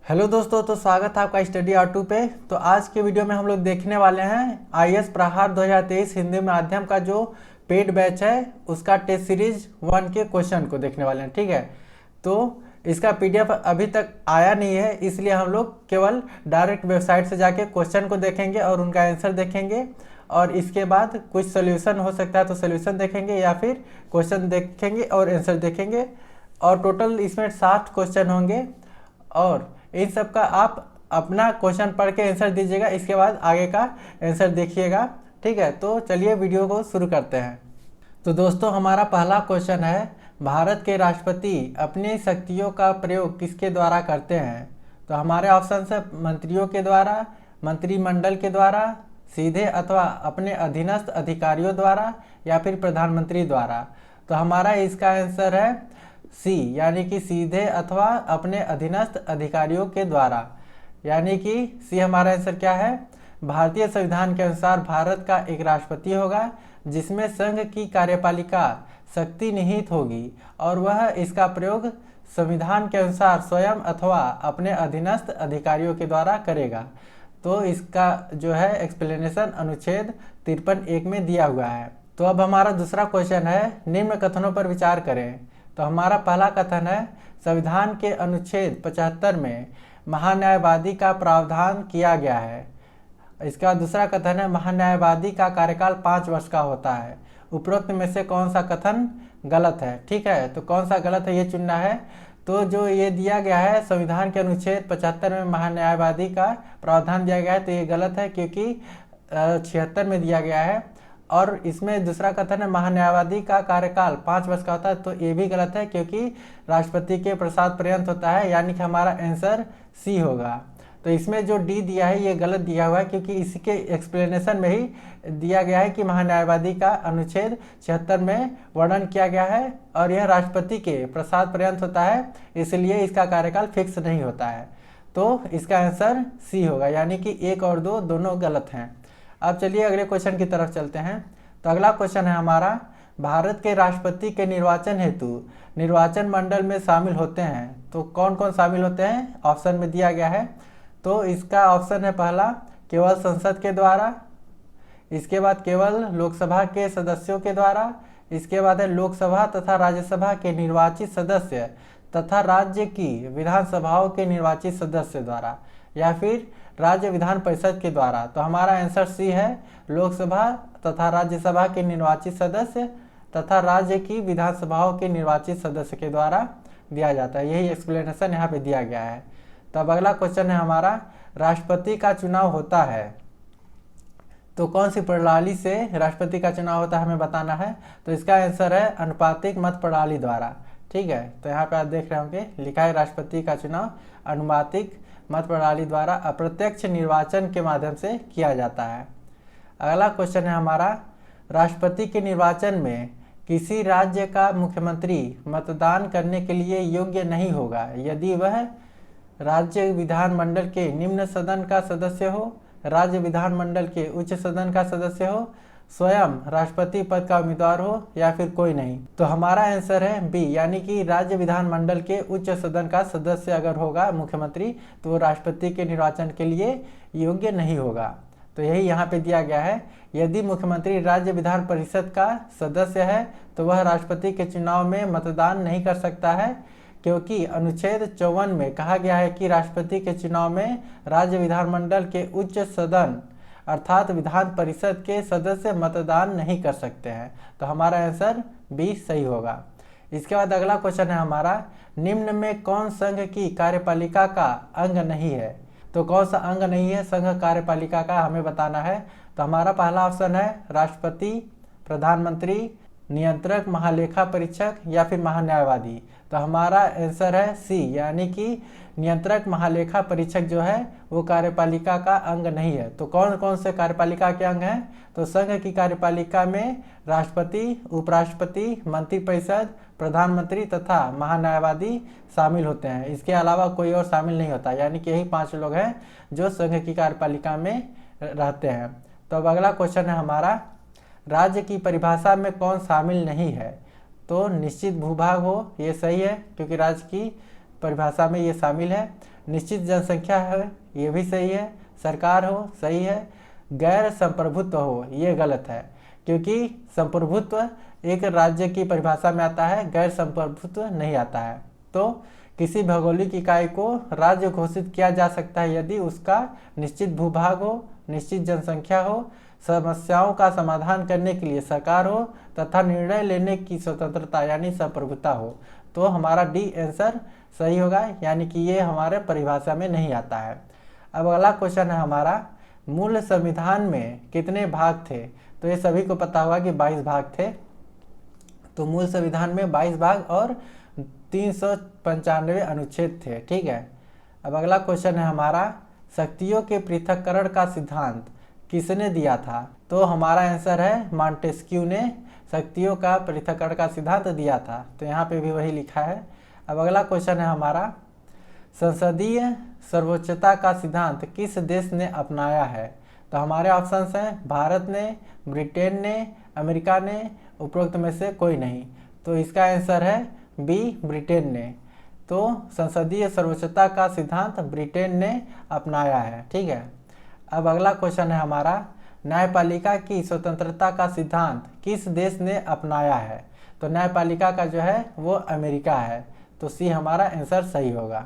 Hello दोस्तों, तो स्वागत है आपका स्टडी R2 पे। तो आज के वीडियो में हम लोग देखने वाले हैं IAS प्रहार 2023 हिंदी माध्यम का जो पेड बैच है उसका टेस्ट सीरीज 1 के क्वेश्चन को देखने वाले हैं। ठीक है, तो इसका PDF अभी तक आया नहीं है, इसलिए हम लोग केवल डायरेक्ट वेबसाइट से जाके क्वेश्चन को देखेंगे और उनका आंसर देखेंगे, और इसके बाद कुछ सोल्यूशन हो सकता है तो सोल्यूशन देखेंगे या फिर क्वेश्चन देखेंगे और आंसर देखेंगे। और टोटल इसमें 60 क्वेश्चन होंगे और इन सब का आप अपना क्वेश्चन पढ़ के आंसर दीजिएगा, इसके बाद आगे का आंसर देखिएगा। ठीक है, तो चलिए वीडियो को शुरू करते हैं। तो दोस्तों, हमारा पहला क्वेश्चन है, भारत के राष्ट्रपति अपनी शक्तियों का प्रयोग किसके द्वारा करते हैं? तो हमारे ऑप्शन है मंत्रियों के द्वारा, मंत्रिमंडल के द्वारा, सीधे अथवा अपने अधीनस्थ अधिकारियों द्वारा, या फिर प्रधानमंत्री द्वारा। तो हमारा इसका आंसर है सी, यानी कि सीधे अथवा अपने अधीनस्थ अधिकारियों के द्वारा। यानी कि सी हमारा आंसर क्या है? भारतीय संविधान के अनुसार भारत का एक राष्ट्रपति होगा जिसमें संघ की कार्यपालिका शक्ति निहित होगी और वह इसका प्रयोग संविधान के अनुसार स्वयं अथवा अपने अधीनस्थ अधिकारियों के द्वारा करेगा। तो इसका जो है एक्सप्लेनेशन अनुच्छेद 53(1) में दिया हुआ है। तो अब हमारा दूसरा क्वेश्चन है, निम्न कथनों पर विचार करें। तो हमारा पहला कथन है, संविधान के अनुच्छेद 75 में महान्यायवादी का प्रावधान किया गया है। इसका दूसरा कथन है, महान्यायवादी का कार्यकाल 5 वर्ष का होता है। उपरोक्त में से कौन सा कथन गलत है? ठीक है, तो कौन सा गलत है ये चुनना है। तो जो ये दिया गया है संविधान के अनुच्छेद 75 में महान्यायवादी का प्रावधान दिया गया है, तो ये गलत है क्योंकि 76 में दिया गया है। और इसमें दूसरा कथन है महान्यायवादी का कार्यकाल 5 वर्ष का होता है, तो ये भी गलत है क्योंकि राष्ट्रपति के प्रसाद पर्यंत होता है, यानी कि हमारा आंसर सी होगा। तो इसमें जो डी दिया है ये गलत दिया हुआ है क्योंकि इसके एक्सप्लेनेशन में ही दिया गया है कि महान्यायवादी का अनुच्छेद 76 में वर्णन किया गया है और यह राष्ट्रपति के प्रसाद पर्यंत होता है, इसलिए इसका कार्यकाल फिक्स नहीं होता है। तो इसका आंसर सी होगा, यानी कि 1 और 2 दोनों गलत हैं। अब चलिए अगले क्वेश्चन की तरफ चलते हैं। तो अगला क्वेश्चन है हमारा, भारत के राष्ट्रपति के निर्वाचन हेतु निर्वाचन मंडल में शामिल होते हैं। तो कौन कौन शामिल होते हैं ऑप्शन में दिया गया है। तो इसका ऑप्शन है पहला, केवल संसद के द्वारा, इसके बाद केवल लोकसभा के सदस्यों के द्वारा, इसके बाद है लोकसभा तथा राज्यसभा के निर्वाचित सदस्य तथा राज्य की विधानसभाओं के निर्वाचित सदस्य द्वारा, या फिर राज्य विधान परिषद के द्वारा। तो हमारा आंसर सी है, लोकसभा तथा राज्यसभा के निर्वाचित सदस्य तथा राज्य की विधानसभाओं के निर्वाचित सदस्य के द्वारा दिया जाता है। यही एक्सप्लेनेशन यहाँ पे दिया गया है। तो अब अगला क्वेश्चन है हमारा, राष्ट्रपति का चुनाव होता है तो कौन सी प्रणाली से राष्ट्रपति का चुनाव होता है हमें बताना है। तो इसका आंसर है अनुपातिक मत प्रणाली द्वारा। ठीक है, तो यहाँ पे आप देख रहे होंगे लिखा है राष्ट्रपति का चुनाव अनुपातिक मत प्रणाली द्वारा अप्रत्यक्ष निर्वाचन के माध्यम से किया जाता है। अगला क्वेश्चन है हमारा, राष्ट्रपति के निर्वाचन में किसी राज्य का मुख्यमंत्री मतदान करने के लिए योग्य नहीं होगा यदि वह राज्य विधानमंडल के निम्न सदन का सदस्य हो, राज्य विधानमंडल के उच्च सदन का सदस्य हो, स्वयं राष्ट्रपति पद का उम्मीदवार हो, या फिर कोई नहीं। तो हमारा आंसर है बी, यानी कि राज्य विधानमंडल के उच्च सदन का सदस्य अगर होगा मुख्यमंत्री तो वो राष्ट्रपति के निर्वाचन के लिए योग्य नहीं होगा। तो यही यहाँ पे दिया गया है, यदि मुख्यमंत्री राज्य विधान परिषद का सदस्य है तो वह राष्ट्रपति के चुनाव में मतदान नहीं कर सकता है, क्योंकि अनुच्छेद 54 में कहा गया है कि राष्ट्रपति के चुनाव में राज्य विधानमंडल के उच्च सदन अर्थात विधान परिषद के सदस्य मतदान नहीं कर सकते हैं। तो हमारा आंसर बी सही होगा। इसके बाद अगला क्वेश्चन है हमारा, निम्न में कौन संघ की कार्यपालिका का अंग नहीं है। तो कौन सा अंग नहीं है संघ कार्यपालिका का हमें बताना है। तो हमारा पहला ऑप्शन है राष्ट्रपति, प्रधानमंत्री, नियंत्रक, महालेखा परीक्षक, या फिर महान्यायवादी। तो हमारा आंसर है सी, यानी कि नियंत्रक महालेखा परीक्षक जो है वो कार्यपालिका का अंग नहीं है। तो कौन कौन से कार्यपालिका के अंग हैं। तो संघ की कार्यपालिका में राष्ट्रपति, उपराष्ट्रपति, मंत्रिपरिषद, प्रधानमंत्री तथा महान्यायवादी शामिल होते हैं। इसके अलावा कोई और शामिल नहीं होता, यानी कि यही 5 लोग हैं जो संघ की कार्यपालिका में रहते हैं। तो अब अगला क्वेश्चन है हमारा, राज्य की परिभाषा में कौन शामिल नहीं है। तो निश्चित भूभाग हो, ये सही है क्योंकि राज्य की परिभाषा में ये शामिल है। निश्चित जनसंख्या है, ये भी सही है। सरकार हो, सही है। गैर संप्रभुत्व हो, ये गलत है, क्योंकि संप्रभुत्व एक राज्य की परिभाषा में आता है, गैर संप्रभुत्व नहीं आता है। तो किसी भौगोलिक इकाई को राज्य घोषित किया जा सकता है यदि उसका निश्चित भूभाग हो, निश्चित जनसंख्या हो, समस्याओं का समाधान करने के लिए सरकार हो तथा निर्णय लेने की स्वतंत्रता यानी संप्रभुता हो। तो हमारा डी आंसर सही होगा, यानी कि ये हमारे परिभाषा में नहीं आता है। अब अगला क्वेश्चन है हमारा, मूल संविधान में कितने भाग थे? तो ये सभी को पता होगा कि 22 भाग थे। तो मूल संविधान में 22 भाग और 395 अनुच्छेद थे, ठीक है। अब अगला क्वेश्चन है हमारा, शक्तियों के पृथक्करण का सिद्धांत किसने दिया था? तो हमारा आंसर है मॉन्टेस्क्यू ने शक्तियों का पृथक्करण का सिद्धांत दिया था। तो यहाँ पे भी वही लिखा है। अब अगला क्वेश्चन है हमारा, संसदीय सर्वोच्चता का सिद्धांत किस देश ने अपनाया है? तो हमारे ऑप्शंस हैं भारत ने, ब्रिटेन ने, अमेरिका ने, उपरोक्त में से कोई नहीं। तो इसका आंसर है बी, ब्रिटेन ने। तो संसदीय सर्वोच्चता का सिद्धांत ब्रिटेन ने अपनाया है, ठीक है। अब अगला क्वेश्चन है हमारा, न्यायपालिका की स्वतंत्रता का सिद्धांत किस देश ने अपनाया है? तो न्यायपालिका का जो है वो अमेरिका है। तो सी हमारा आंसर सही होगा।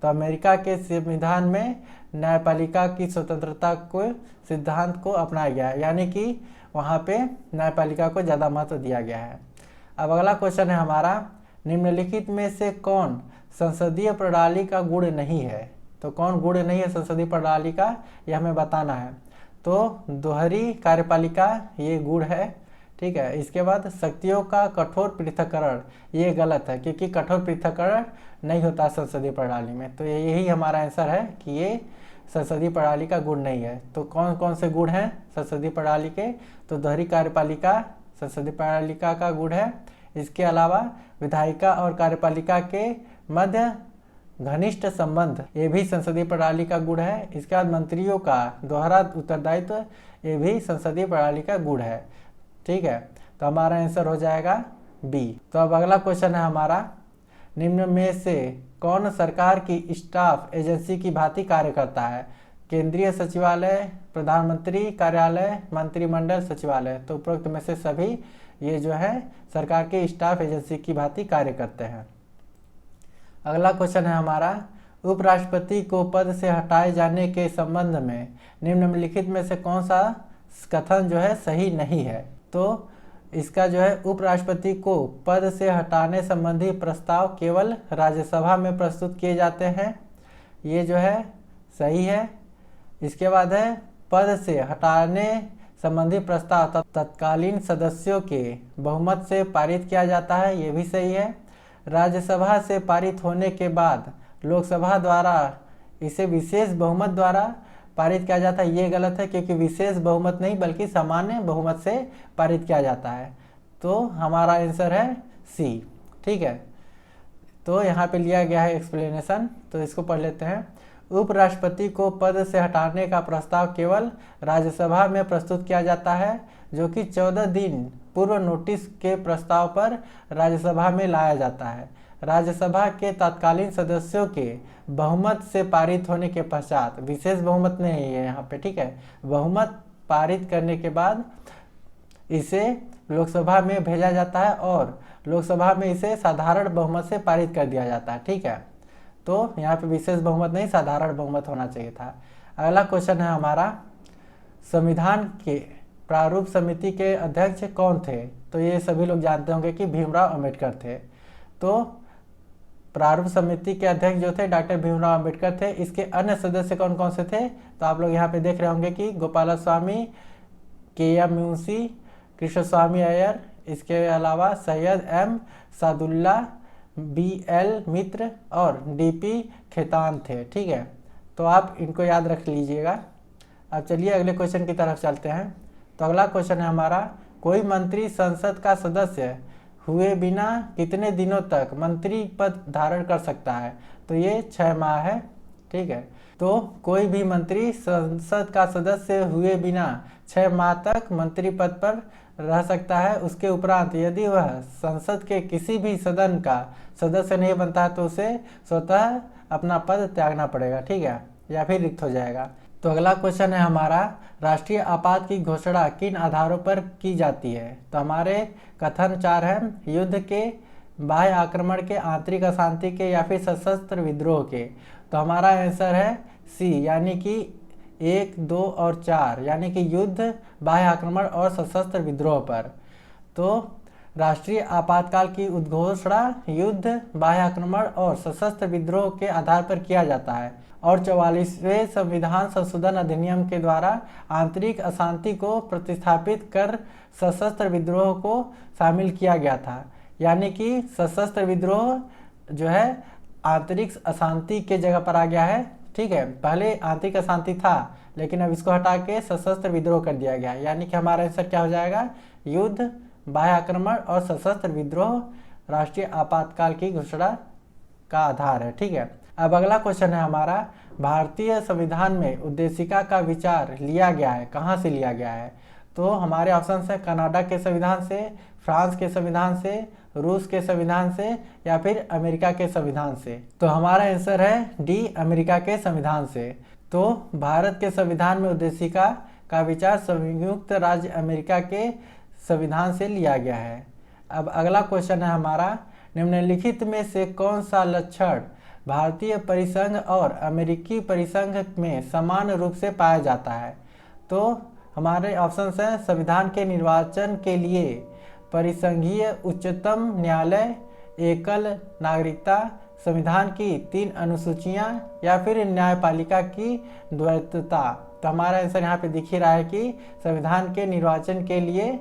तो अमेरिका के संविधान में न्यायपालिका की स्वतंत्रता को सिद्धांत को अपनाया गया है, यानी कि वहाँ पे न्यायपालिका को ज़्यादा महत्व दिया गया है। अब अगला क्वेश्चन है हमारा, निम्नलिखित में से कौन संसदीय प्रणाली का गुण नहीं है? तो कौन गुण नहीं है संसदीय प्रणाली का, यह हमें बताना है। तो दोहरी कार्यपालिका ये गुण है, ठीक है। इसके बाद शक्तियों का कठोर पृथक्करण, ये गलत है, क्योंकि कठोर पृथक्करण नहीं होता संसदीय प्रणाली में। तो यही हमारा आंसर है कि ये संसदीय प्रणाली का गुण नहीं है। तो कौन कौन से गुण हैं संसदीय प्रणाली के? तो दोहरी कार्यपालिका संसदीय प्रणालिका का गुण है। इसके अलावा विधायिका और कार्यपालिका के मध्य घनिष्ठ संबंध, ये भी संसदीय प्रणाली का गुण है। इसके बाद मंत्रियों का दोहरा उत्तरदायित्व, ये भी संसदीय प्रणाली का गुण है, ठीक है। तो हमारा आंसर हो जाएगा बी। तो अब अगला क्वेश्चन है हमारा, निम्न में से कौन सरकार की स्टाफ एजेंसी की भांति कार्य करता है? केंद्रीय सचिवालय, प्रधानमंत्री कार्यालय, मंत्रिमंडल सचिवालय। तो उपरोक्त में से सभी ये जो है सरकार के स्टाफ एजेंसी की भांति कार्य करते हैं। अगला क्वेश्चन है हमारा, उपराष्ट्रपति को पद से हटाए जाने के संबंध में निम्नलिखित में से कौन सा कथन जो है सही नहीं है? तो इसका जो है उपराष्ट्रपति को पद से हटाने संबंधी प्रस्ताव केवल राज्यसभा में प्रस्तुत किए जाते हैं, ये जो है सही है। इसके बाद है पद से हटाने संबंधी प्रस्ताव तत्कालीन सदस्यों के बहुमत से पारित किया जाता है, ये भी सही है। राज्यसभा से पारित होने के बाद लोकसभा द्वारा इसे विशेष बहुमत द्वारा पारित किया जाता है, ये गलत है, क्योंकि विशेष बहुमत नहीं बल्कि सामान्य बहुमत से पारित किया जाता है। तो हमारा आंसर है सी, ठीक है। तो यहाँ पे लिया गया है एक्सप्लेनेशन, तो इसको पढ़ लेते हैं। उपराष्ट्रपति को पद से हटाने का प्रस्ताव केवल राज्यसभा में प्रस्तुत किया जाता है, जो कि 14 दिन पूर्व नोटिस के प्रस्ताव पर राज्यसभा में लाया जाता है। राज्यसभा के तत्कालीन सदस्यों के बहुमत से पारित होने के पश्चात, विशेष बहुमत नहीं है यहाँ पे, ठीक है, बहुमत पारित करने के बाद इसे लोकसभा में भेजा जाता है और लोकसभा में इसे साधारण बहुमत से पारित कर दिया जाता है, ठीक है। तो यहाँ पे विशेष बहुमत नहीं, साधारण बहुमत होना चाहिए था। अगला क्वेश्चन है हमारा, संविधान के प्रारूप समिति के अध्यक्ष कौन थे? तो ये सभी लोग जानते होंगे कि भीमराव अंबेडकर थे। तो प्रारूप समिति के अध्यक्ष जो थे डॉक्टर भीमराव अंबेडकर थे। इसके अन्य सदस्य कौन कौन से थे? तो आप लोग यहाँ पे देख रहे होंगे कि गोपालस्वामी, के.एम. मुंशी, कृष्णस्वामी अय्यर, इसके अलावा सैयद एम सादुल्ला, बी.एल. मित्र और डी.पी. खेतान थे, ठीक है। तो आप इनको याद रख लीजिएगा। अब चलिए अगले क्वेश्चन की तरफ चलते हैं। तो अगला क्वेश्चन है हमारा, कोई मंत्री संसद का सदस्य हुए बिना कितने दिनों तक मंत्री पद धारण कर सकता है? तो ये 6 माह है, ठीक है। तो कोई भी मंत्री संसद का सदस्य हुए बिना 6 माह तक मंत्री पद पर रह सकता है। उसके उपरांत यदि वह संसद के किसी भी सदन का सदस्य नहीं बनता है तो उसे स्वतः अपना पद त्यागना पड़ेगा, ठीक है, या फिर रिक्त हो जाएगा। तो अगला क्वेश्चन है हमारा, राष्ट्रीय आपात की घोषणा किन आधारों पर की जाती है? तो हमारे कथन 4 हैं, युद्ध के, बाह्य आक्रमण के, आंतरिक अशांति के, या फिर सशस्त्र विद्रोह के। तो हमारा आंसर है सी, यानी कि 1, 2 और 4, यानी कि युद्ध, बाह्य आक्रमण और सशस्त्र विद्रोह पर। तो राष्ट्रीय आपातकाल की उद्घोषणा युद्ध, बाह्य आक्रमण और सशस्त्र विद्रोह के आधार पर किया जाता है और 44वें संविधान संशोधन अधिनियम के द्वारा आंतरिक अशांति को प्रतिस्थापित कर सशस्त्र विद्रोह को शामिल किया गया था। यानी कि सशस्त्र विद्रोह जो है आंतरिक अशांति के जगह पर आ गया है, ठीक है। पहले आंतरिक अशांति था लेकिन अब इसको हटा के सशस्त्र विद्रोह कर दिया गया, यानी कि हमारा आंसर क्या हो जाएगा, युद्ध, बाह्य आक्रमण और सशस्त्र विद्रोह राष्ट्रीय आपातकाल की घोषणा का आधार है, ठीक है। अब अगला क्वेश्चन है हमारा, भारतीय संविधान में उद्देशिका का विचार लिया गया है, कहाँ से लिया गया है? तो हमारे ऑप्शन है कनाडा के संविधान से, फ्रांस के संविधान से, रूस के संविधान से, या फिर अमेरिका के संविधान से। तो हमारा आंसर है डी, अमेरिका के संविधान से। तो भारत के संविधान में उद्देशिका का विचार संयुक्त राज्य अमेरिका के संविधान से लिया गया है। अब अगला क्वेश्चन है हमारा, निम्नलिखित में से कौन सा लक्षण भारतीय परिसंघ और अमेरिकी परिसंघ में समान रूप से पाया जाता है? तो हमारे ऑप्शन हैं संविधान के निर्वाचन के लिए परिसंघीय उच्चतम न्यायालय, एकल नागरिकता, संविधान की 3 अनुसूचियां, या फिर न्यायपालिका की द्वैतता। तो हमारा आंसर यहाँ पे दिख ही रहा है कि संविधान के निर्वाचन के लिए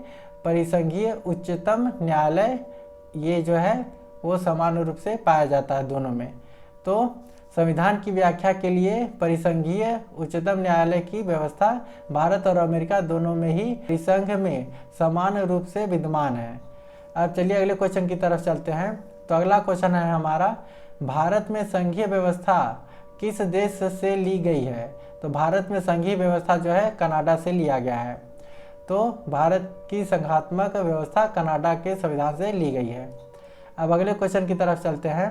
परिसंघीय उच्चतम न्यायालय ये जो है वो समान रूप से पाया जाता है दोनों में। तो संविधान की व्याख्या के लिए परिसंघीय उच्चतम न्यायालय की व्यवस्था भारत और अमेरिका दोनों में ही परिसंघ में समान रूप से विद्यमान है। अब चलिए अगले क्वेश्चन की तरफ चलते हैं। तो अगला क्वेश्चन है हमारा, भारत में संघीय व्यवस्था किस देश से ली गई है? तो भारत में संघीय व्यवस्था जो है कनाडा से लिया गया है। तो भारत की संघात्मक व्यवस्था कनाडा के संविधान से ली गई है। अब अगले क्वेश्चन की तरफ चलते हैं।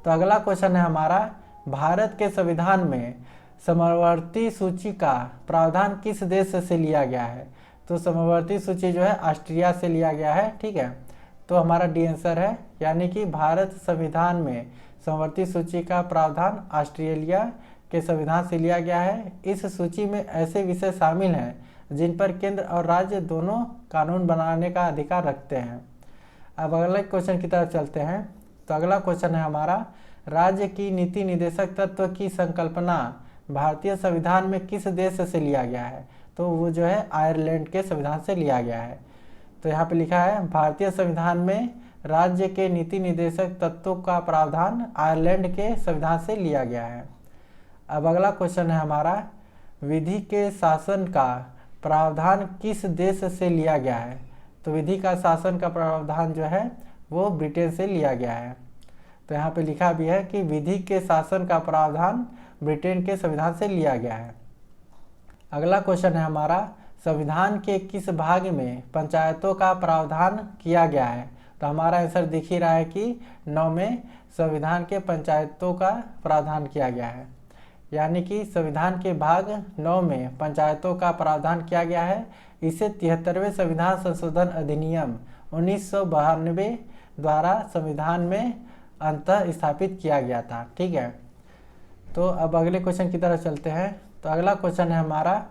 तो अगला क्वेश्चन है हमारा, भारत के संविधान में समवर्ती सूची का प्रावधान किस देश से लिया गया है? तो समवर्ती सूची जो है ऑस्ट्रिया से लिया गया है, ठीक है। तो हमारा डी आंसर है, यानी कि भारत संविधान में समवर्ती सूची का प्रावधान ऑस्ट्रेलिया के संविधान से लिया गया है। इस सूची में ऐसे विषय शामिल हैं जिन पर केंद्र और राज्य दोनों कानून बनाने का अधिकार रखते हैं। अब अगले क्वेश्चन की तरफ चलते हैं। तो अगला क्वेश्चन है हमारा, राज्य की नीति निदेशक तत्व की संकल्पना भारतीय संविधान में किस देश से लिया गया है? तो वो जो है आयरलैंड के संविधान से लिया गया है। तो यहाँ पे लिखा है, भारतीय संविधान में राज्य के नीति निदेशक तत्वों का प्रावधान आयरलैंड के संविधान से लिया गया है। अब अगला क्वेश्चन है हमारा, विधि के शासन का प्रावधान किस देश से लिया गया है? तो विधि का शासन का प्रावधान जो है वो ब्रिटेन से लिया गया है। तो यहाँ पे लिखा भी है कि विधि के शासन का प्रावधान ब्रिटेन के संविधान से लिया गया है। अगला क्वेश्चन है हमारा, संविधान के किस भाग में पंचायतों का प्रावधान किया गया है? तो हमारा आंसर दिख ही रहा है कि 9 में संविधान के पंचायतों का प्रावधान किया गया है। यानी कि संविधान के भाग 9 में पंचायतों का प्रावधान किया गया है। इसे 73वें संविधान संशोधन अधिनियम 1992 द्वारा संविधान में अंतः स्थापित किया गया था, ठीक है। तो अब अगले क्वेश्चन की तरफ चलते हैं। तो अगला क्वेश्चन है हमारा,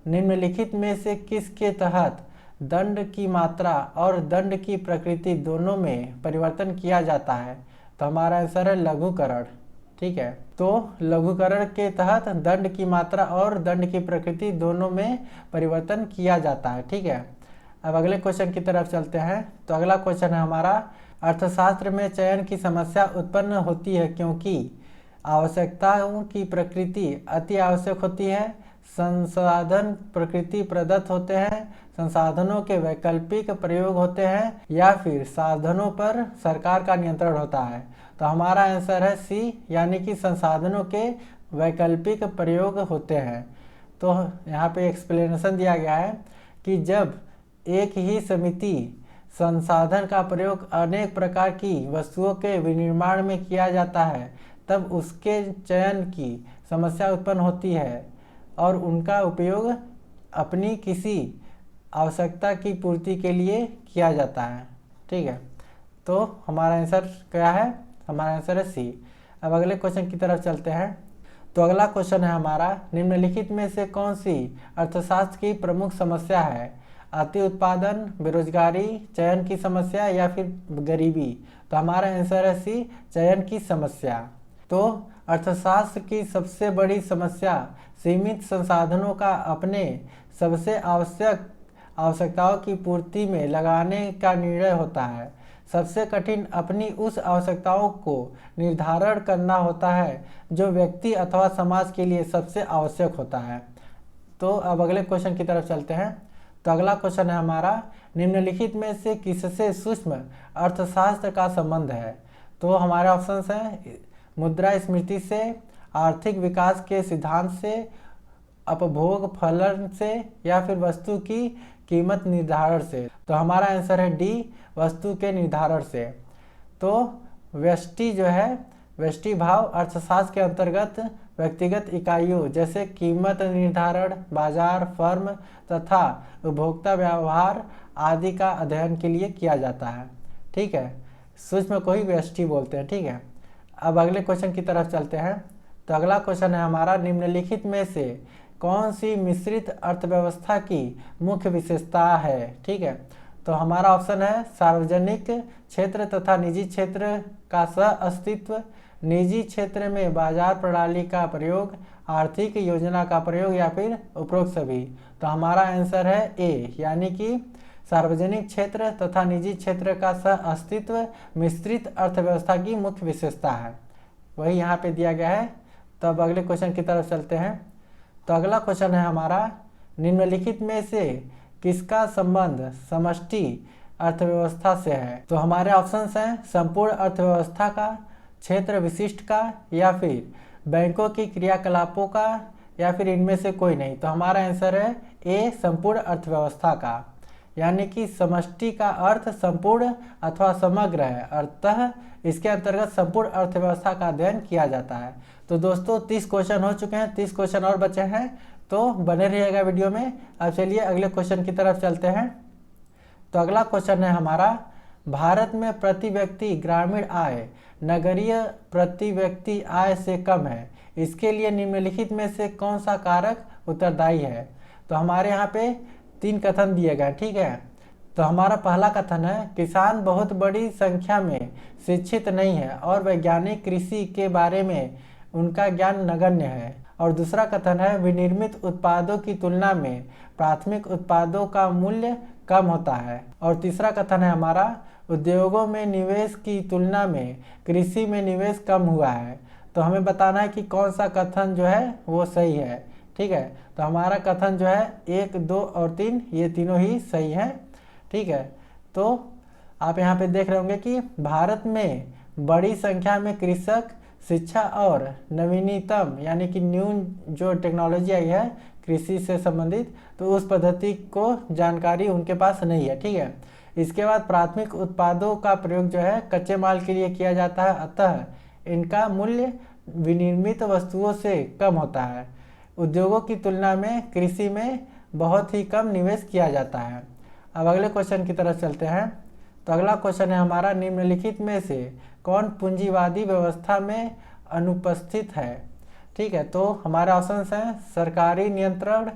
निम्नलिखित में से किसके तहत दंड की मात्रा और दंड की प्रकृति दोनों में परिवर्तन किया जाता है? तो हमारा आंसर है लघुकरण, ठीक है। तो लघुकरण के तहत दंड की मात्रा और दंड की प्रकृति दोनों में परिवर्तन किया जाता है, ठीक है। अब अगले क्वेश्चन की तरफ चलते हैं। तो अगला क्वेश्चन है हमारा, अर्थशास्त्र में चयन की समस्या उत्पन्न होती है क्योंकि आवश्यकताओं की प्रकृति अति आवश्यक होती है, संसाधन प्रकृति प्रदत्त होते हैं, संसाधनों के वैकल्पिक प्रयोग होते हैं, या फिर साधनों पर सरकार का नियंत्रण होता है। तो हमारा आंसर है सी, यानी कि संसाधनों के वैकल्पिक प्रयोग होते हैं। तो यहाँ पे एक्सप्लेनेशन दिया गया है कि जब एक ही समिति संसाधन का प्रयोग अनेक प्रकार की वस्तुओं के विनिर्माण में किया जाता है तब उसके चयन की समस्या उत्पन्न होती है और उनका उपयोग अपनी किसी आवश्यकता की पूर्ति के लिए किया जाता है। ठीक है, तो हमारा आंसर क्या है? हमारा आंसर है सी। अब अगले क्वेश्चन की तरफ चलते हैं। तो अगला क्वेश्चन है हमारा, निम्नलिखित में से कौन सी अर्थशास्त्र की प्रमुख समस्या है? अति उत्पादन, बेरोजगारी, चयन की समस्या या फिर गरीबी? तो हमारा आंसर है सी, चयन की समस्या। तो अर्थशास्त्र की सबसे बड़ी समस्या सीमित संसाधनों का अपने सबसे आवश्यकताओं की पूर्ति में लगाने का निर्णय होता है। सबसे कठिन अपनी उस आवश्यकताओं को निर्धारण करना होता है जो व्यक्ति अथवा समाज के लिए सबसे आवश्यक होता है। तो अब अगले क्वेश्चन की तरफ चलते हैं। तो अगला क्वेश्चन है हमारा, निम्नलिखित में से किससे सूक्ष्म अर्थशास्त्र का संबंध है? तो हमारे ऑप्शंस हैं मुद्रास्फीति से, आर्थिक विकास के सिद्धांत से, उपभोग फलन से या फिर वस्तु की कीमत निर्धारण से। तो हमारा आंसर है डी, वस्तु के निर्धारण से। तो व्यष्टि जो है, व्यष्टि भाव अर्थशास्त्र के अंतर्गत व्यक्तिगत इकाइयों जैसे कीमत निर्धारण, बाजार, फर्म तथा उपभोक्ता व्यवहार आदि का अध्ययन के लिए किया जाता है। ठीक है, सूक्ष्म को ही व्यष्टि बोलते हैं। ठीक है, अब अगले क्वेश्चन की तरफ चलते हैं। तो अगला क्वेश्चन है हमारा, निम्नलिखित में से कौन सी मिश्रित अर्थव्यवस्था की मुख्य विशेषता है? ठीक है, तो हमारा ऑप्शन है सार्वजनिक क्षेत्र तथा निजी क्षेत्र का सह अस्तित्व, निजी क्षेत्र में बाजार प्रणाली का प्रयोग, आर्थिक योजना का प्रयोग या फिर उपरोक्त सभी। तो हमारा आंसर है ए, यानी कि सार्वजनिक क्षेत्र तथा निजी क्षेत्र का सह अस्तित्व मिश्रित अर्थव्यवस्था की मुख्य विशेषता है, वही यहाँ पे दिया गया है। तो अब अगले क्वेश्चन की तरफ चलते हैं। तो अगला क्वेश्चन है हमारा, निम्नलिखित में से किसका संबंध समष्टि अर्थव्यवस्था से है? तो हमारे ऑप्शंस हैं संपूर्ण अर्थव्यवस्था का, क्षेत्र विशिष्ट का या फिर बैंकों की क्रियाकलापों का या फिर इनमें से कोई नहीं। तो हमारा आंसर है ए, संपूर्ण अर्थव्यवस्था का, यानी कि समष्टि का अर्थ संपूर्ण अथवा समग्र है, अतः इसके अंतर्गत संपूर्ण अर्थव्यवस्था का अध्ययन किया जाता है। तो दोस्तों 30 क्वेश्चन हो चुके हैं, 30 क्वेश्चन और बचे हैं, तो बने रहिएगा वीडियो में। अब चलिए अगले क्वेश्चन की तरफ चलते हैं। तो अगला क्वेश्चन है हमारा, भारत में प्रति व्यक्ति ग्रामीण आय नगरीय प्रति व्यक्ति आय से कम है, इसके लिए निम्नलिखित में से कौन सा कारक उत्तरदायी है? तो हमारे यहाँ पे 3 कथन दिए गए। ठीक है, तो हमारा पहला कथन है, किसान बहुत बड़ी संख्या में शिक्षित नहीं है और वैज्ञानिक कृषि के बारे में उनका ज्ञान नगण्य है। और दूसरा कथन है, विनिर्मित उत्पादों की तुलना में प्राथमिक उत्पादों का मूल्य कम होता है। और तीसरा कथन है हमारा, उद्योगों में निवेश की तुलना में कृषि में निवेश कम हुआ है। तो हमें बताना है कि कौन सा कथन जो है वो सही है। ठीक है, तो हमारा कथन जो है 1, 2 और 3 ये तीनों ही सही हैं। ठीक है, तो आप यहाँ पे देख रहे होंगे कि भारत में बड़ी संख्या में कृषक शिक्षा और नवीनतम यानी कि न्यू जो टेक्नोलॉजी आई है कृषि से संबंधित, तो उस पद्धति को जानकारी उनके पास नहीं है। ठीक है, इसके बाद प्राथमिक उत्पादों का प्रयोग जो है कच्चे माल के लिए किया जाता है, अतः इनका मूल्य विनिर्मित वस्तुओं से कम होता है। उद्योगों की तुलना में कृषि में बहुत ही कम निवेश किया जाता है। अब अगले क्वेश्चन की तरफ चलते हैं। तो अगला क्वेश्चन है हमारा, निम्नलिखित में से कौन पूंजीवादी व्यवस्था में अनुपस्थित है? ठीक है, तो हमारे ऑप्शंस हैं सरकारी नियंत्रण,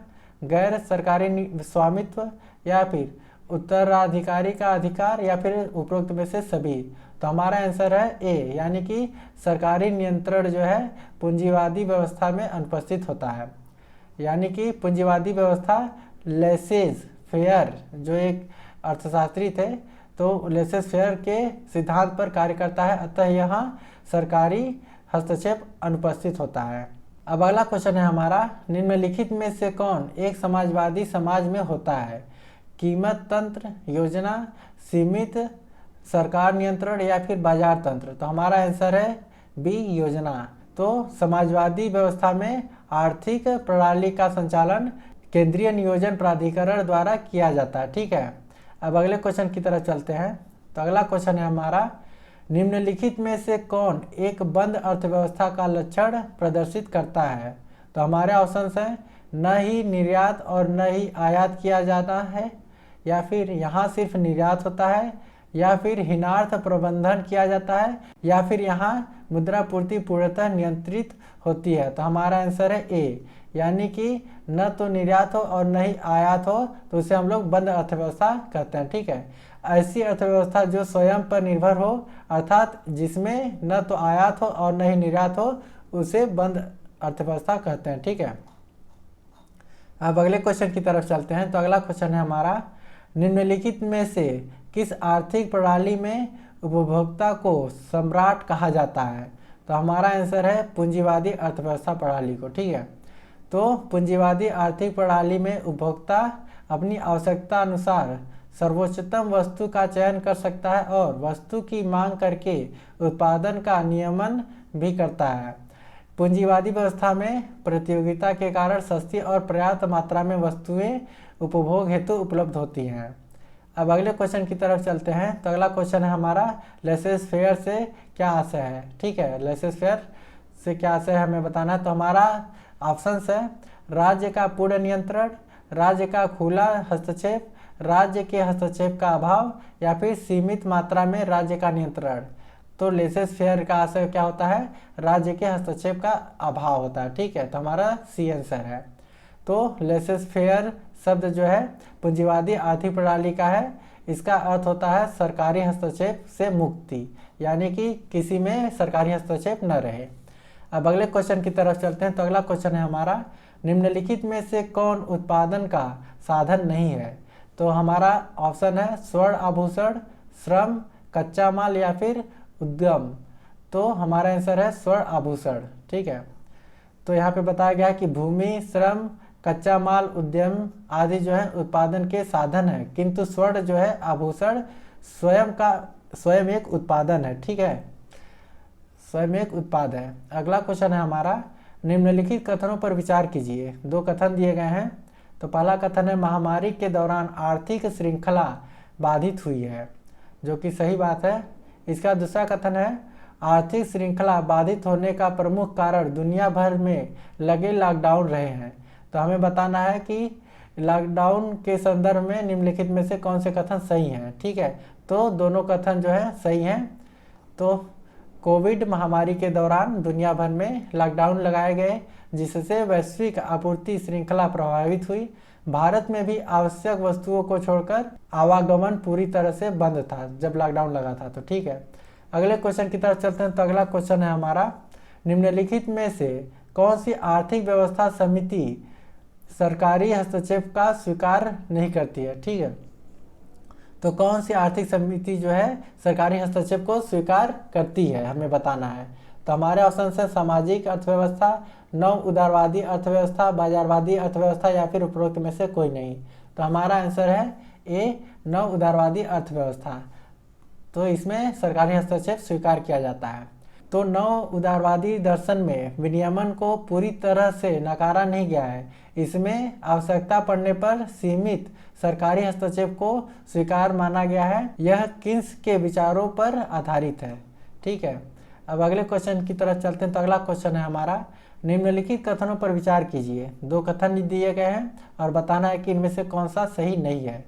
गैर सरकारी स्वामित्व या फिर उत्तराधिकारी का अधिकार या फिर उपरोक्त में से सभी। तो हमारा आंसर है ए, यानी कि सरकारी नियंत्रण जो है पूंजीवादी व्यवस्था में अनुपस्थित होता है। यानी कि पूंजीवादी व्यवस्था लेसेज फेयर जो एक अर्थशास्त्री थे, तो लेसेज फेयर के सिद्धांत पर कार्य करता है, अतः यहाँ सरकारी हस्तक्षेप अनुपस्थित होता है। अब अगला क्वेश्चन है हमारा, निम्नलिखित में से कौन एक समाजवादी समाज में होता है? कीमत तंत्र, योजना, सीमित सरकार नियंत्रण या फिर बाजार तंत्र। तो हमारा आंसर है बी, योजना। तो समाजवादी व्यवस्था में आर्थिक प्रणाली का संचालन केंद्रीय नियोजन प्राधिकरण द्वारा किया जाता है। ठीक है, अब अगले क्वेश्चन की तरफ चलते हैं। तो अगला क्वेश्चन है हमारा, निम्नलिखित में से कौन एक बंद अर्थव्यवस्था का लक्षण प्रदर्शित करता है? तो हमारे ऑप्शंस हैं, न ही निर्यात और न ही आयात किया जाता है, या फिर यहाँ सिर्फ निर्यात होता है, या फिर हीनार्थ प्रबंधन किया जाता है, या फिर यहाँ मुद्रा पूर्ति पूर्णतः नियंत्रित होती है। तो हमारा आंसर है ए, यानी कि न तो निर्यात हो और न ही आयात हो, तो उसे हम लोग बंद अर्थव्यवस्था कहते हैं। ठीक है, ऐसी अर्थव्यवस्था जो स्वयं पर निर्भर हो, अर्थात जिसमें न तो आयात हो और न ही निर्यात हो, उसे बंद अर्थव्यवस्था कहते हैं। ठीक है, अब अगले क्वेश्चन की तरफ चलते हैं। तो अगला क्वेश्चन है हमारा, निम्नलिखित में से किस आर्थिक प्रणाली में उपभोक्ता को सम्राट कहा जाता है? तो हमारा आंसर है पूंजीवादी अर्थव्यवस्था प्रणाली को। ठीक है, तो पूंजीवादी आर्थिक प्रणाली में उपभोक्ता अपनी आवश्यकता अनुसार सर्वोच्चतम वस्तु का चयन कर सकता है और वस्तु की मांग करके उत्पादन का नियमन भी करता है। पूंजीवादी व्यवस्था में प्रतियोगिता के कारण सस्ती और पर्याप्त मात्रा में वस्तुएं उपभोग हेतु उपलब्ध होती हैं। अब अगले क्वेश्चन की तरफ चलते हैं। तो अगला क्वेश्चन है हमारा, लेसेस फेयर से क्या आशय है? ठीक है, लेसेस फेयर से क्या आशय है हमें बताना है। तो हमारा ऑप्शंस है, राज्य का पूर्ण नियंत्रण, राज्य का खुला हस्तक्षेप, राज्य के हस्तक्षेप का अभाव, या फिर सीमित मात्रा में राज्य का नियंत्रण। तो लेसेस फेयर का आशय क्या होता है? राज्य के हस्तक्षेप का अभाव होता है। ठीक है, तो हमारा सी आंसर है। तो लेसेस फेयर शब्द जो है पूंजीवादी आर्थिक प्रणाली का है। इसका अर्थ होता है सरकारी हस्तक्षेप से मुक्ति, यानी कि किसी में सरकारी हस्तक्षेप न रहे। अब अगले क्वेश्चन की तरफ चलते हैं। तो अगला क्वेश्चन है हमारा, निम्नलिखित में से कौन उत्पादन का साधन नहीं है? तो हमारा ऑप्शन है स्वर्ण आभूषण, श्रम, कच्चा माल, या फिर उद्यम। तो हमारा आंसर है स्वर्ण आभूषण। ठीक है, तो यहाँ पे बताया गया है कि भूमि, श्रम, कच्चा माल, उद्यम आदि जो है उत्पादन के साधन है, किंतु स्वर्ण जो है आभूषण स्वयं एक उत्पादन है। ठीक है, स्वयं एक उत्पाद है। अगला क्वेश्चन है हमारा, निम्नलिखित कथनों पर विचार कीजिए। दो कथन दिए गए हैं। तो पहला कथन है, महामारी के दौरान आर्थिक श्रृंखला बाधित हुई है, जो कि सही बात है। इसका दूसरा कथन है, आर्थिक श्रृंखला बाधित होने का प्रमुख कारण दुनिया भर में लगे लॉकडाउन रहे हैं। तो हमें बताना है कि लॉकडाउन के संदर्भ में निम्नलिखित में से कौन से कथन सही हैं। ठीक है, तो दोनों कथन जो है सही हैं। तो कोविड महामारी के दौरान दुनिया भर में लॉकडाउन लगाए गए, जिससे वैश्विक आपूर्ति श्रृंखला प्रभावित हुई। भारत में भी आवश्यक वस्तुओं को छोड़कर आवागमन पूरी तरह से बंद था जब लॉकडाउन लगा था। तो ठीक है, अगले क्वेश्चन की तरफ चलते हैं। तो अगला क्वेश्चन है हमारा, निम्नलिखित में से कौन सी आर्थिक व्यवस्था समिति सरकारी हस्तक्षेप का स्वीकार नहीं करती है? ठीक है, तो कौन सी आर्थिक समिति जो है सरकारी हस्तक्षेप को स्वीकार करती है, हमें बताना है। तो हमारे ऑप्शन है सामाजिक अर्थव्यवस्था, नव उदारवादी अर्थव्यवस्था, बाजारवादी अर्थव्यवस्था, या फिर उपरोक्त में से कोई नहीं। तो हमारा आंसर है ए, नव उदारवादी अर्थव्यवस्था। तो इसमें सरकारी हस्तक्षेप स्वीकार किया जाता है। तो नव उदारवादी दर्शन में विनियमन को पूरी तरह से नकारा नहीं गया है। इसमें आवश्यकता पड़ने पर सीमित सरकारी हस्तक्षेप को स्वीकार माना गया है। यह किन्स के विचारों पर आधारित है। ठीक है, अब अगले क्वेश्चन की तरफ चलते हैं। तो अगला क्वेश्चन है हमारा, निम्नलिखित कथनों पर विचार कीजिए। दो कथन दिए गए हैं और बताना है कि इनमें से कौन सा सही नहीं है।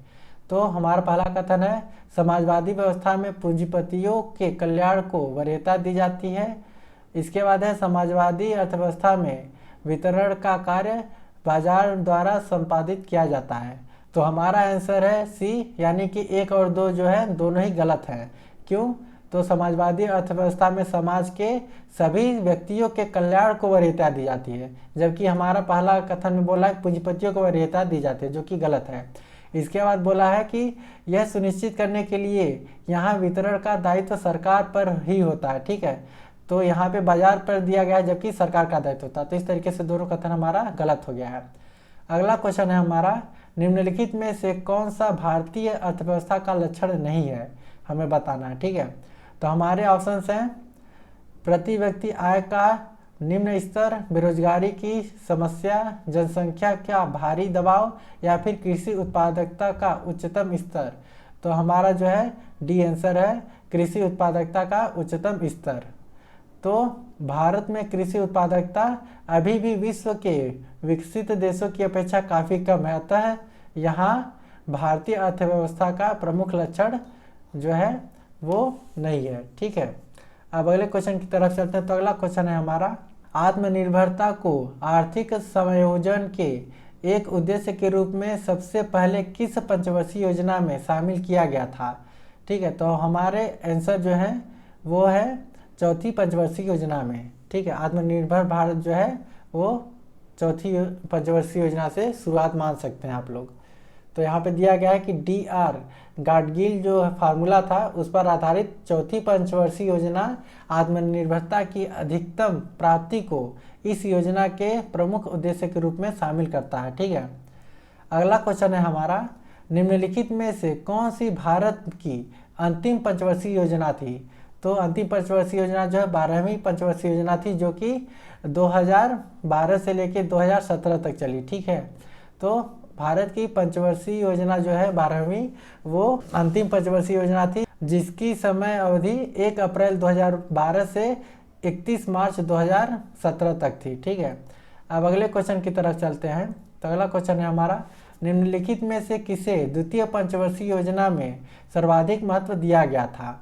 तो हमारा पहला कथन है, समाजवादी व्यवस्था में पूंजीपतियों के कल्याण को वरीयता दी जाती है। इसके बाद है, समाजवादी अर्थव्यवस्था में वितरण का कार्य बाजार द्वारा संपादित किया जाता है। तो हमारा आंसर है सी, यानी कि 1 और 2 जो है दोनों ही गलत हैं। क्यों? तो समाजवादी अर्थव्यवस्था में समाज के सभी व्यक्तियों के कल्याण को वरीयता दी जाती है, जबकि हमारा पहला कथन में बोला है पूंजीपतियों को वरीयता दी जाती है, जो कि गलत है। इसके बाद बोला है कि यह सुनिश्चित करने के लिए यहाँ वितरण का दायित्व सरकार पर ही होता है। ठीक है, तो यहाँ पे बाजार पर दिया गया है, जबकि सरकार का दायित्व होता है। तो इस तरीके से दोनों कथन हमारा गलत हो गया है। अगला क्वेश्चन है हमारा, निम्नलिखित में से कौन सा भारतीय अर्थव्यवस्था का लक्षण नहीं है, हमें बताना है। ठीक है, तो हमारे ऑप्शंस हैं, प्रति व्यक्ति आय का निम्न स्तर, बेरोजगारी की समस्या, जनसंख्या का भारी दबाव या फिर कृषि उत्पादकता का उच्चतम स्तर। तो हमारा जो है डी आंसर है, कृषि उत्पादकता का उच्चतम स्तर। तो भारत में कृषि उत्पादकता अभी भी विश्व के विकसित देशों की अपेक्षा काफ़ी कम है, अतः यहाँ भारतीय अर्थव्यवस्था का प्रमुख लक्षण जो है वो नहीं है। ठीक है, अब अगले क्वेश्चन की तरफ चलते हैं। तो अगला क्वेश्चन है हमारा, आत्मनिर्भरता को आर्थिक समायोजन के एक उद्देश्य के रूप में सबसे पहले किस पंचवर्षीय योजना में शामिल किया गया था। ठीक है, तो हमारे आंसर जो है वो है चौथी पंचवर्षीय योजना में। ठीक है, आत्मनिर्भर भारत जो है वो चौथी पंचवर्षीय योजना से शुरुआत मान सकते हैं आप लोग। तो यहाँ पे दिया गया है कि DR गाडगिल जो फार्मूला था उस पर आधारित चौथी पंचवर्षीय योजना आत्मनिर्भरता की अधिकतम प्राप्ति को इस योजना के प्रमुख उद्देश्य के रूप में शामिल करता है। ठीक है, अगला क्वेश्चन है हमारा, निम्नलिखित में से कौन सी भारत की अंतिम पंचवर्षीय योजना थी। तो अंतिम पंचवर्षीय योजना जो है 12वीं पंचवर्षीय योजना थी, जो कि 2012 से लेकर 2017 तक चली। ठीक है, तो भारत की पंचवर्षीय योजना जो है 12वीं, वो अंतिम पंचवर्षीय योजना थी, जिसकी समय अवधि 1 अप्रैल 2012 से 31 मार्च 2017 तक थी। ठीक है, अब अगले क्वेश्चन की तरफ चलते हैं। तो अगला क्वेश्चन है हमारा, निम्नलिखित में से किसे द्वितीय पंचवर्षीय योजना में सर्वाधिक महत्व दिया गया था।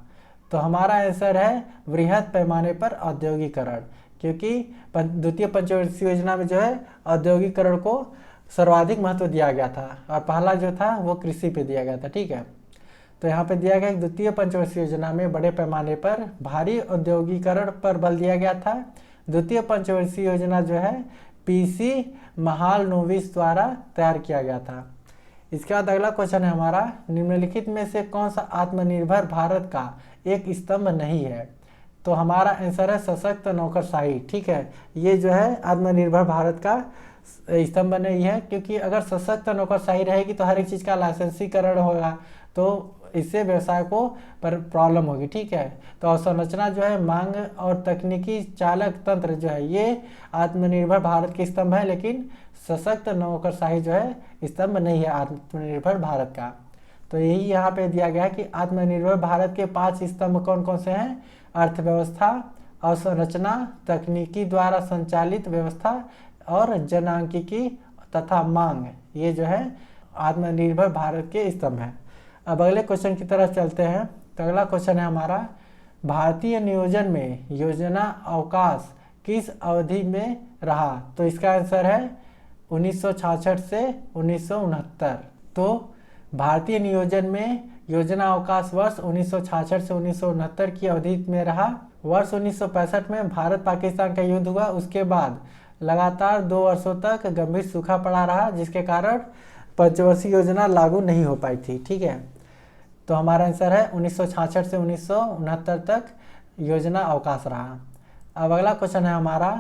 तो हमारा आंसर है वृहद पैमाने पर औद्योगिकरण, क्योंकि द्वितीय पंचवर्षीय योजना में जो है औद्योगिकरण को सर्वाधिक महत्व दिया गया था और पहला जो था वो कृषि पे दिया गया था। ठीक है, तो यहाँ पे दिया गया कि द्वितीय पंचवर्षीय योजना में बड़े पैमाने पर भारी औद्योगिकरण पर बल दिया गया था। द्वितीय पंचवर्षीय योजना जो है PC महालनोबिस द्वारा तैयार किया गया था। इसके बाद अगला क्वेश्चन है हमारा, निम्नलिखित में से कौन सा आत्मनिर्भर भारत का एक स्तंभ नहीं है। तो हमारा आंसर है सशक्त नौकरशाही। ठीक है, ये जो है आत्मनिर्भर भारत का स्तंभ नहीं है, क्योंकि अगर सशक्त नौकरशाही रहेगी तो हर एक चीज़ का लाइसेंसीकरण होगा, तो इससे व्यवसाय को पर प्रॉब्लम होगी। ठीक है, तो अवसंरचना जो है, मांग और तकनीकी चालक तंत्र जो है, ये आत्मनिर्भर भारत के स्तंभ है, लेकिन सशक्त नौकरशाही जो है स्तंभ नहीं है आत्मनिर्भर भारत का। तो यही यहाँ पे दिया गया है कि आत्मनिर्भर भारत के 5 स्तंभ कौन कौन से हैं। अर्थव्यवस्था, अवसंरचना, तकनीकी द्वारा संचालित व्यवस्था और जनांकिकी तथा मांग, ये जो है आत्मनिर्भर भारत के स्तंभ हैं। अब अगले क्वेश्चन की तरफ चलते हैं। तो अगला क्वेश्चन है हमारा, भारतीय नियोजन में योजना अवकाश किस अवधि में रहा। तो इसका आंसर है 1966 से 1969। तो भारतीय नियोजन में योजना अवकाश वर्ष 1966 से 1969 की अवधि में रहा। वर्ष 1965 में भारत पाकिस्तान का युद्ध हुआ, उसके बाद लगातार 2 वर्षों तक गंभीर सूखा पड़ा रहा, जिसके कारण पंचवर्षीय योजना लागू नहीं हो पाई थी। ठीक है, तो हमारा आंसर है 1966 से 1969 तक योजना अवकाश रहा। अब अगला क्वेश्चन है हमारा,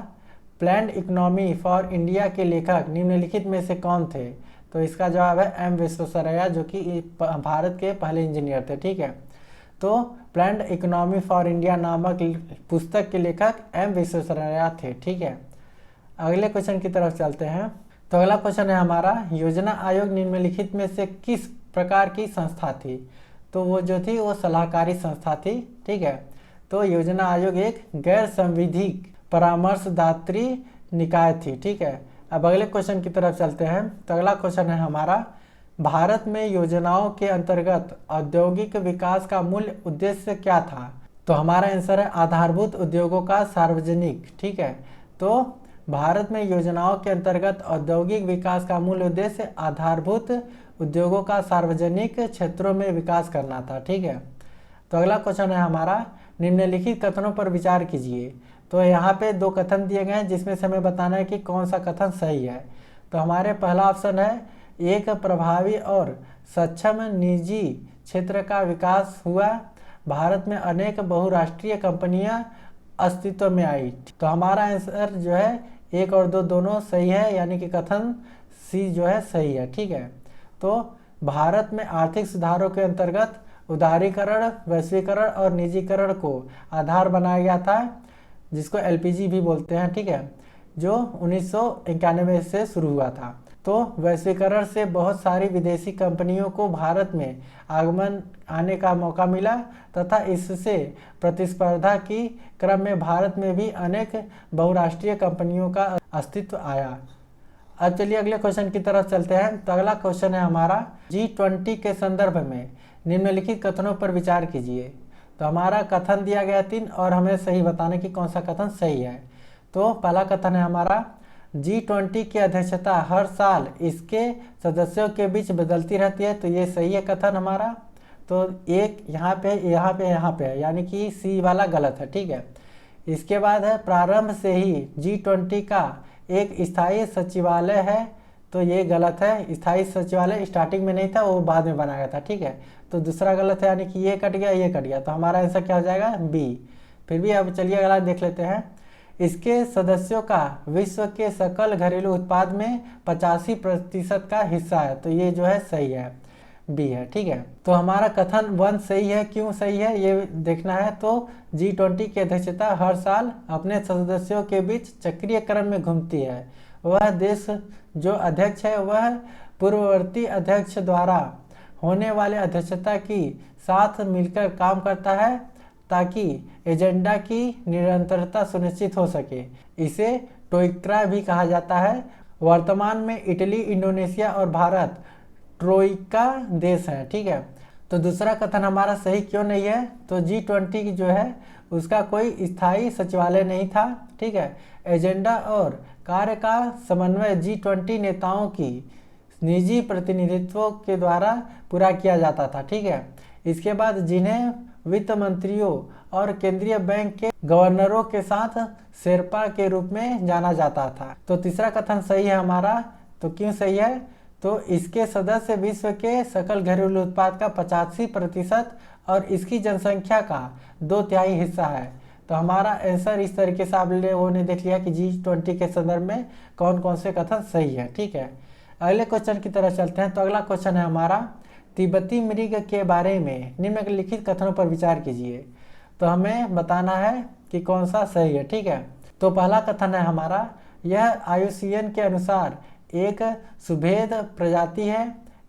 प्लान्ड इकोनॉमी फॉर इंडिया के लेखक निम्नलिखित में से कौन थे। तो इसका जवाब है M विश्वेश्वरैया, जो कि भारत के पहले इंजीनियर थे। ठीक है, तो प्लान्ड इकोनॉमी फॉर इंडिया नामक पुस्तक के लेखक M विश्वेश्वरैया थे। ठीक है, अगले क्वेश्चन की तरफ चलते हैं। तो अगला क्वेश्चन है हमारा, योजना आयोग निम्नलिखित में से किस प्रकार की संस्था थी। तो वो जो थी वो सलाहकारी संस्था थी। ठीक है, तो योजना आयोग एक गैर संविधिक परामर्शदात्री निकाय थी। ठीक है, अब अगले क्वेश्चन की तरफ चलते हैं। तो अगला क्वेश्चन है हमारा, भारत में योजनाओं के अंतर्गत औद्योगिक विकास का मूल उद्देश्य क्या था। तो हमारा आंसर है आधारभूत उद्योगों का सार्वजनिक। ठीक है, तो भारत में योजनाओं के अंतर्गत औद्योगिक विकास का मूल उद्देश्य आधारभूत उद्योगों का सार्वजनिक क्षेत्रों में विकास करना था। ठीक है, तो अगला क्वेश्चन है हमारा, निम्नलिखित कथनों पर विचार कीजिए। तो यहाँ पे 2 कथन दिए गए हैं, जिसमें से हमें बताना है कि कौन सा कथन सही है। तो हमारे पहला ऑप्शन है, एक प्रभावी और सक्षम निजी क्षेत्र का विकास हुआ, भारत में अनेक बहुराष्ट्रीय कंपनियां अस्तित्व में आई। तो हमारा आंसर जो है 1 और 2 दोनों सही है, यानी कि कथन C जो है सही है। ठीक है, तो भारत में आर्थिक सुधारों के अंतर्गत उदारीकरण, वैश्वीकरण और निजीकरण को आधार बनाया गया था, जिसको एलपीजी भी बोलते हैं, ठीक है, जो 1991 से शुरू हुआ था। तो वैश्वीकरण से बहुत सारी विदेशी कंपनियों को भारत में आगमन आने का मौका मिला तथा इससे प्रतिस्पर्धा की क्रम में भारत में भी अनेक बहुराष्ट्रीय कंपनियों का अस्तित्व आया। अब चलिए अगले क्वेश्चन की तरफ चलते हैं। तो अगला क्वेश्चन है हमारा, G20 के संदर्भ में निम्नलिखित कथनों पर विचार कीजिए। तो हमारा कथन दिया गया 3 और हमें सही बताने की कौन सा कथन सही है। तो पहला कथन है हमारा, G20 की अध्यक्षता हर साल इसके सदस्यों के बीच बदलती रहती है। तो ये सही है कथन हमारा। तो एक यहाँ पे है, यानी कि सी वाला गलत है, ठीक है। इसके बाद है, प्रारंभ से ही G20 का एक स्थायी सचिवालय है। तो ये गलत है, स्थायी सचिवालय स्टार्टिंग में नहीं था, वो बाद में बनाया था, ठीक है। तो दूसरा गलत है, यानी कि ये कट गया। तो हमारा आंसर क्या हो जाएगा, बी। फिर भी अब चलिए अगला देख लेते हैं। इसके सदस्यों का विश्व के सकल घरेलू उत्पाद में 85% का हिस्सा है। तो ये जो है सही है, बी है, ठीक है। तो हमारा कथन 1 सही है। क्यों सही है ये देखना है। तो G20 की अध्यक्षता हर साल अपने सदस्यों के बीच चक्रीय क्रम में घूमती है। वह देश जो अध्यक्ष है वह पूर्ववर्ती अध्यक्ष द्वारा होने वाले अध्यक्षता की साथ मिलकर काम करता है ताकि एजेंडा की निरंतरता सुनिश्चित हो सके। इसे ट्रोइका भी कहा जाता है। वर्तमान में इटली, इंडोनेशिया और भारत ट्रोइका देश है, ठीक है। तो दूसरा कथन हमारा सही क्यों नहीं है। तो G20 की जो है उसका कोई स्थायी सचिवालय नहीं था, ठीक है। एजेंडा और कार्य का समन्वय G20 नेताओं की निजी प्रतिनिधित्वों के द्वारा पूरा किया जाता था, ठीक है। इसके बाद जिन्हें वित्त मंत्रियों और केंद्रीय बैंक के गवर्नरों के साथ शेरपा के रूप में जाना जाता था। तो तीसरा कथन सही है हमारा। तो क्यों सही है। तो इसके सदस्य विश्व के सकल घरेलू उत्पाद का 85% और इसकी जनसंख्या का 2/3 हिस्सा है। तो हमारा आंसर इस तरीके से आप लोगों ने देख लिया कि G20 के संदर्भ में कौन कौन से कथन सही है, ठीक है। अगले क्वेश्चन की तरफ चलते हैं। तो अगला क्वेश्चन है हमारा, तिब्बती मृग के बारे में निम्नलिखित कथनों पर विचार कीजिए। तो हमें बताना है कि कौन सा सही है, ठीक है। तो पहला कथन है हमारा, यह IUCN के अनुसार एक सुभेद प्रजाति है।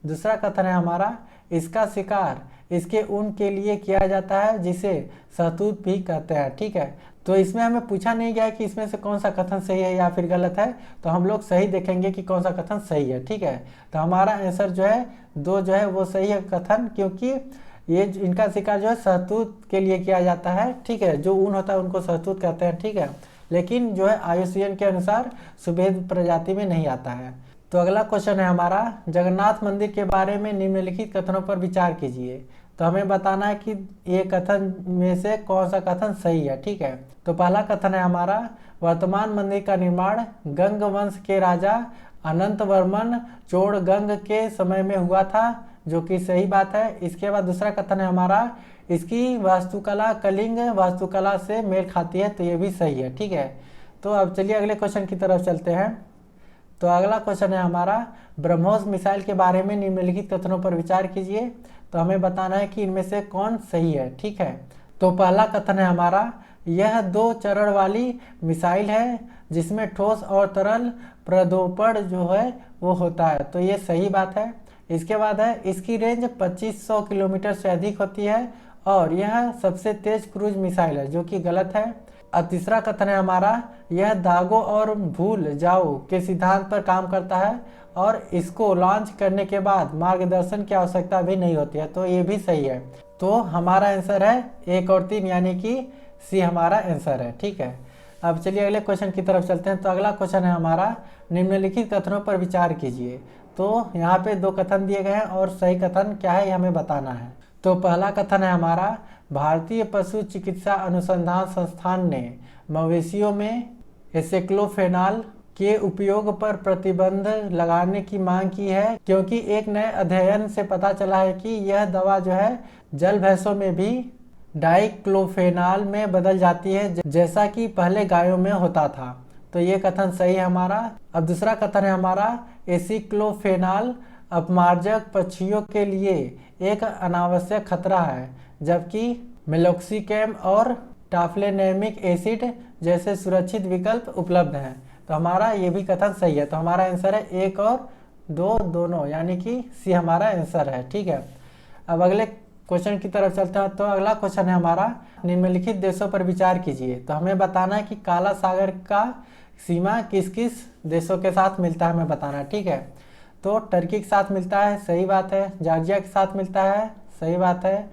दूसरा कथन है हमारा, इसका शिकार इसके ऊन के लिए किया जाता है जिसे शहतूत भी कहते हैं, ठीक है। तो इसमें हमें पूछा नहीं गया कि इसमें से कौन सा कथन सही है या फिर गलत है। तो हम लोग सही देखेंगे कि कौन सा कथन सही है, ठीक है। तो हमारा आंसर जो है 2 जो है वो सही है कथन, क्योंकि ये इनका शिकार जो है शहतूत के लिए किया जाता है, ठीक है। जो ऊन होता है उनको शहतूत कहते हैं, ठीक है। लेकिन जो है IUCN के अनुसार सुभेद प्रजाति में नहीं आता है। तो अगला क्वेश्चन है हमारा, जगन्नाथ मंदिर के बारे में निम्नलिखित कथनों पर विचार कीजिए। तो हमें बताना है कि ये कथन में से कौन सा कथन सही है, ठीक है। तो पहला कथन है हमारा, वर्तमान मंदिर का निर्माण गंग वंश के राजा अनंत वर्मन चोड़गंग के समय में हुआ था, जो कि सही बात है। इसके बाद दूसरा कथन है हमारा, इसकी वास्तुकला कलिंग वास्तुकला से मेल खाती है। तो ये भी सही है, ठीक है। तो अब चलिए अगले क्वेश्चन की तरफ चलते हैं। तो अगला क्वेश्चन है हमारा, ब्रह्मोस मिसाइल के बारे में निम्नलिखित कथनों पर विचार कीजिए। तो हमें बताना है कि इनमें से कौन सही है, ठीक है। तो पहला कथन है हमारा, यह 2 चरण वाली मिसाइल है जिसमें ठोस और तरल प्रदोपण जो है वो होता है। तो ये सही बात है। इसके बाद है, इसकी रेंज 2500 किलोमीटर से अधिक होती है और यह सबसे तेज क्रूज मिसाइल है, जो कि गलत है। अब तीसरा कथन है हमारा, यह दागों और भूल जाओ के सिद्धांत पर काम करता है और इसको लॉन्च करने के बाद मार्गदर्शन की आवश्यकता भी नहीं होती है। तो ये भी सही है। तो हमारा आंसर है 1 और 3, यानी कि सी हमारा आंसर है, ठीक है। अब चलिए अगले क्वेश्चन की तरफ चलते हैं। तो अगला क्वेश्चन है हमारा, निम्नलिखित कथनों पर विचार कीजिए। तो यहाँ पे 2 कथन दिए गए हैं और सही कथन क्या है ये हमें बताना है। तो पहला कथन है हमारा, भारतीय पशु चिकित्सा अनुसंधान संस्थान ने मवेशियों में एसेक्लोफेनाल के उपयोग पर प्रतिबंध लगाने की मांग की है, क्योंकि एक नए अध्ययन से पता चला है कि यह दवा जो है जल भैंसों में भी डाइक्लोफेनाल में बदल जाती है, जैसा कि पहले गायों में होता था। तो ये कथन सही है हमारा। अब दूसरा कथन है हमारा, एसिक्लोफेनाल अपमार्जक पक्षियों के लिए एक अनावश्यक खतरा है, जबकि मेलोक्सिकैम और टाफ्लेनेमिक एसिड जैसे सुरक्षित विकल्प उपलब्ध हैं। तो हमारा ये भी कथन सही है। तो हमारा आंसर है 1 और 2 दोनों, यानी कि सी हमारा आंसर है। ठीक है, अब अगले क्वेश्चन की तरफ चलते हैं। तो अगला क्वेश्चन है हमारा, निम्नलिखित देशों पर विचार कीजिए। तो हमें बताना है कि काला सागर का सीमा किस किस देशों के साथ मिलता है, हमें बताना है। ठीक है, तो टर्की के साथ मिलता है, सही बात है। जॉर्जिया के साथ मिलता है, सही बात है।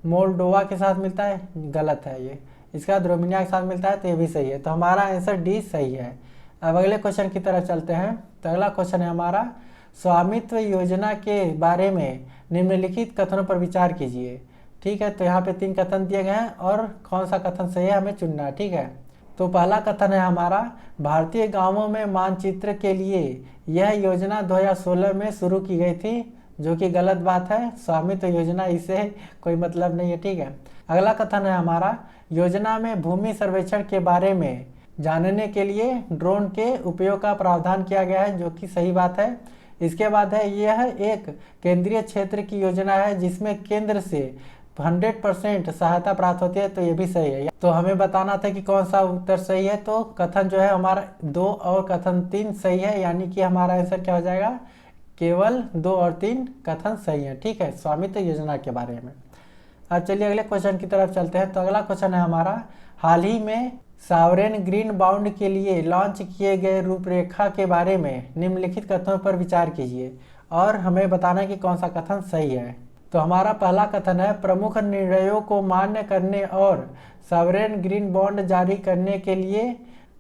मोल्डोवा के साथ मिलता है, गलत है ये। इसके बाद रोमानिया के साथ मिलता है, तो ये भी सही है। तो हमारा आंसर डी सही है। अब अगले क्वेश्चन की तरफ चलते हैं। तो अगला क्वेश्चन है हमारा, स्वामित्व योजना के बारे में निम्नलिखित कथनों पर विचार कीजिए। ठीक है, तो यहाँ पे 3 कथन दिए गए हैं और कौन सा कथन सही है हमें चुनना है। ठीक है, तो पहला कथन है हमारा, भारतीय गांवों में मानचित्र के लिए यह योजना 2016 में शुरू की गई थी, जो कि गलत बात है। स्वामित्व योजना इससे कोई मतलब नहीं है। ठीक है, अगला कथन है हमारा, योजना में भूमि सर्वेक्षण के बारे में जानने के लिए ड्रोन के उपयोग का प्रावधान किया गया है, जो कि सही बात है। इसके बाद है, यह एक केंद्रीय क्षेत्र की योजना है जिसमें केंद्र से 100% सहायता प्राप्त होती है, तो ये भी सही है। तो हमें बताना था कि कौन सा उत्तर सही है। तो कथन जो है हमारा 2 और कथन 3 सही है, यानी कि हमारा आंसर क्या हो जाएगा, केवल 2 और 3 कथन सही है। ठीक है, स्वामित्व योजना के बारे में। अब चलिए अगले क्वेश्चन की तरफ चलते हैं। तो अगला क्वेश्चन है हमारा, हाल ही में सॉवरेन ग्रीन बॉन्ड के लिए लॉन्च किए गए रूपरेखा के बारे में निम्नलिखित कथनों पर विचार कीजिए और हमें बताना है कि कौन सा कथन सही है। तो हमारा पहला कथन है, प्रमुख निर्णयों को मान्य करने और सॉवरेन ग्रीन बॉन्ड जारी करने के लिए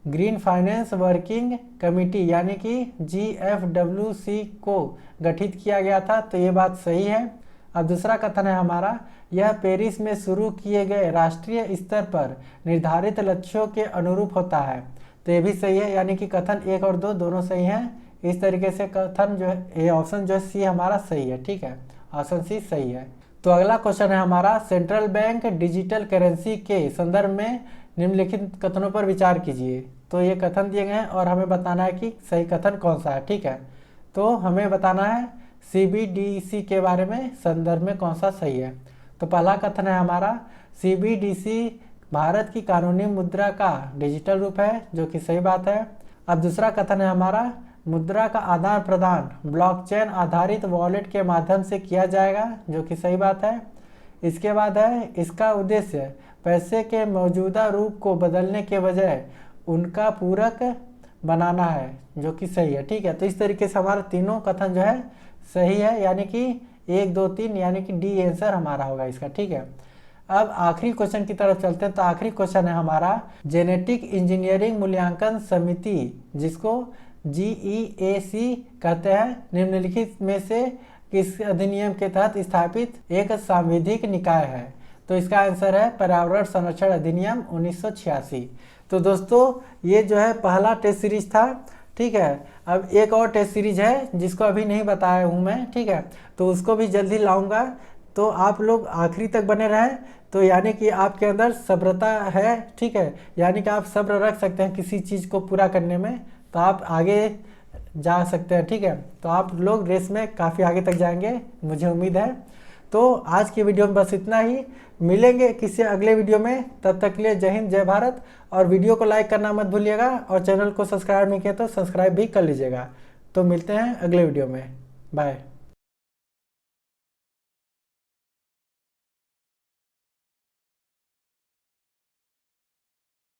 ग्रीन फाइनेंस वर्किंग कमेटी यानी कि GFWC को गठित किया गया था, तो ये बात सही है। अब दूसरा कथन है हमारा, यह पेरिस में शुरू किए गए राष्ट्रीय स्तर पर निर्धारित लक्ष्यों के अनुरूप होता है, तो ये भी सही है, यानी कि कथन 1 और 2 दोनों सही हैं। इस तरीके से कथन जो है, ये ऑप्शन जो है सी हमारा सही है। ठीक है, ऑप्शन सी सही है। तो अगला क्वेश्चन है हमारा, सेंट्रल बैंक डिजिटल करेंसी के संदर्भ में निम्नलिखित कथनों पर विचार कीजिए। तो ये कथन दिए गए हैं और हमें बताना है कि सही कथन कौन सा है। ठीक है, तो हमें बताना है CBDC के बारे में संदर्भ में कौन सा सही है। तो पहला कथन है हमारा, CBDC भारत की कानूनी मुद्रा का डिजिटल रूप है, जो कि सही बात है। अब दूसरा कथन है हमारा, मुद्रा का आदान प्रदान ब्लॉकचेन आधारित वॉलेट के माध्यम से किया जाएगा, जो कि सही बात है। इसके बाद है, इसका उद्देश्य पैसे के मौजूदा रूप को बदलने के बजाय उनका पूरक बनाना है, जो कि सही है। ठीक है, तो इस तरीके से हमारा तीनों कथन जो है सही है, यानी कि 1, 2, 3 यानी कि डी आंसर हमारा होगा इसका। ठीक है, अब आखिरी क्वेश्चन की तरफ चलते हैं। तो आखिरी क्वेश्चन है हमारा, जेनेटिक इंजीनियरिंग मूल्यांकन समिति, जिसको GEAC कहते हैं, निम्नलिखित में से किस अधिनियम के तहत स्थापित एक सांविधिक निकाय है। तो इसका आंसर है पर्यावरण संरक्षण अधिनियम 1986। तो दोस्तों ये जो है पहला टेस्ट सीरीज था। ठीक है, अब एक और टेस्ट सीरीज है जिसको अभी नहीं बताया हूँ मैं। ठीक है, तो उसको भी जल्दी लाऊंगा, तो आप लोग आखिरी तक बने रहें। तो यानी कि आपके अंदर सब्रता है। ठीक है, यानी कि आप सब्र रख सकते हैं किसी चीज़ को पूरा करने में, तो आप आगे जा सकते हैं। ठीक है, तो आप लोग रेस में काफ़ी आगे तक जाएंगे, मुझे उम्मीद है। तो आज की वीडियो में बस इतना ही, मिलेंगे किसी अगले वीडियो में। तब तक के लिए जय हिंद, जय भारत। और वीडियो को लाइक करना मत भूलिएगा और चैनल को सब्सक्राइब नहीं किया तो सब्सक्राइब भी कर लीजिएगा। तो मिलते हैं अगले वीडियो में, बाय।